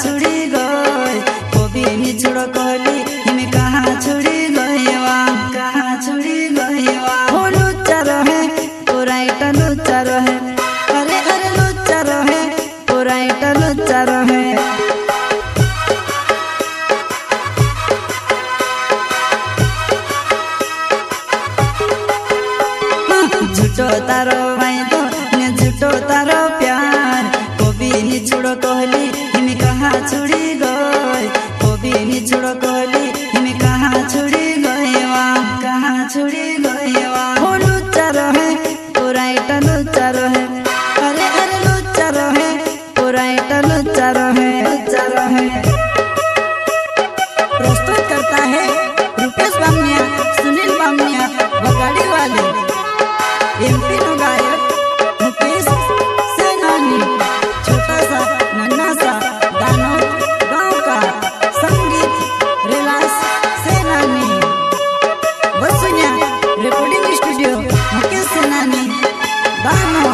छुड़ी गई कभी निचुड़ कहली हिमे कहाँ छुड़ी गईवा कहाँ छुड़ी गईवा हो लुच्चा रहे पुराइटा लुच्चा रहे अरे अरे लुच्चा रहे पुराइटा लुच्चा रहे झूठो तारो भाई तो ने झूठो तारो प्यार कभी निचुड़ कहली हिमे कहाँ छुड़ी गई कभी निचुड़ कहली हिमे कहाँ छुड़ी गईवा कहाँ छुड़ी गईवा हो लुच्चा रहे पुराइटा लुच्चा रहे अरे अरे लुच्चा रहे पुराइटा लुच्चा रहे लुच्चा रहे। प्रस्तुत करता है रुपेश बामनिया सुनील बामनिया बगाड़ी वाले एमपी नो गायक मुकेश सेनानी छोटा सा नन्हा सा दानव गांव का संगीत रिलास सेनानी बसुनिया रिकॉर्डिंग स्टूडियो मुकेश सेनानी दानव।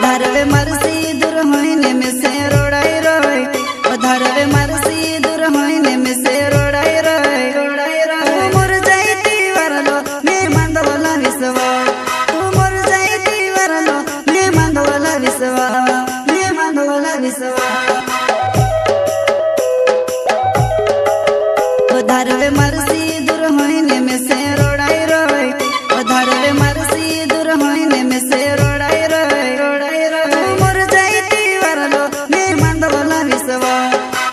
धरवे मरसी दूर होइने में से रोड़ाई रोय धरवे मरसी दूर होइने में से रोड़ाई रोय रोड़ाई रोय मोर जाईती वरलो ने मंदवला विसवा तू मोर जाईती वरलो ने मंदवला विसवा ने मंदवला विसवा धरवे मरसी दूर होइने में से रोड़ाई रोय धरवे मरसी दूर होइने में से रोड़ाई रोय रोड़ाई रोय मोर जाईती वरलो ने मंदवला विसवा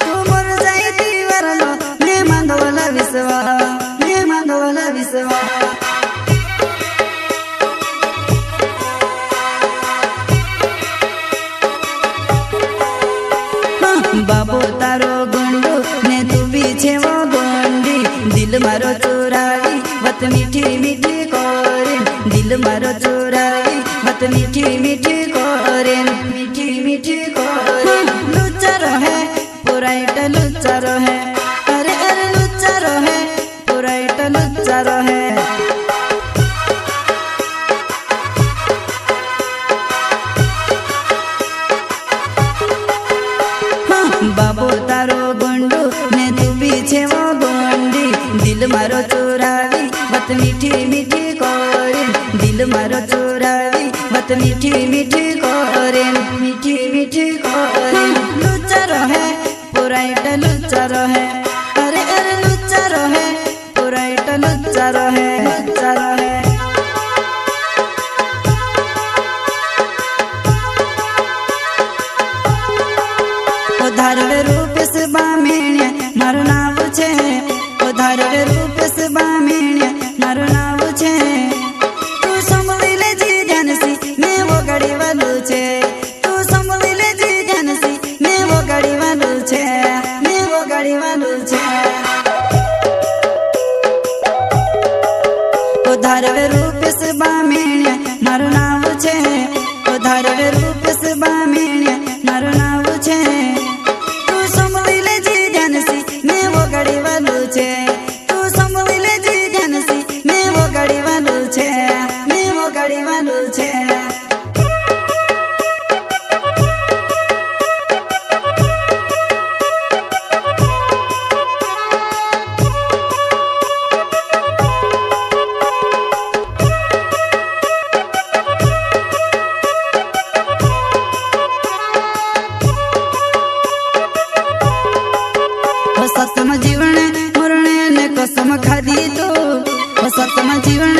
तू मोर जाईती वरलो ने मंदवला विसवा ने मंदवला विसवा। बाबू तारो गुंडू ने तू पीछे वो गोंडी दिल मारो चुरावी बत मीठी मीठी कोरेन दिल मारो चुरावी बत मीठी मीठी कोरेन मीठी मीठी कोरेन लुच्चा रहे पुराइटा लुच्चा रहे अरे अरे लुच्चा रहे पुराइटा लुच्चा रहे। बाबू तारो गुंडू ने तू पीछे वो गोंडी दिल मारो चुरावी बत मीठी मीठी कोरेन दिल मारो चुरावी बत मीठी मीठी कोरेन मीठी मीठी कोरेन लुच्चा रहे पुराइटा लुच्चा रहे अरे अरे लुच्चा रहे पुराइटा लुच्चा रहे लुच्चा रहे। धरवे रूप से बामेण्या मारो नाव छे धरवे रूप से बामेण्या मारो नाव छे तू संभली ले जी जानसी मैं वो गाड़ी वालू छे तू संभली ले जी जानसी मैं वो गाड़ी वालू छे मैं वो गाड़ी वालू छे। धरवे रूप से बामेण्या मारो नाव छे धरवे रूप से बामेण्या मारो नाव छे तू संभली ले जी जानसी मैं वो गाड़ी वालू छे तू संभली ले जी जानसी मैं वो गाड़ी वालू छे मैं वो गाड़ी वालू छे। सतम जीवन मरणे ने कसम खादी तो सतम जीवन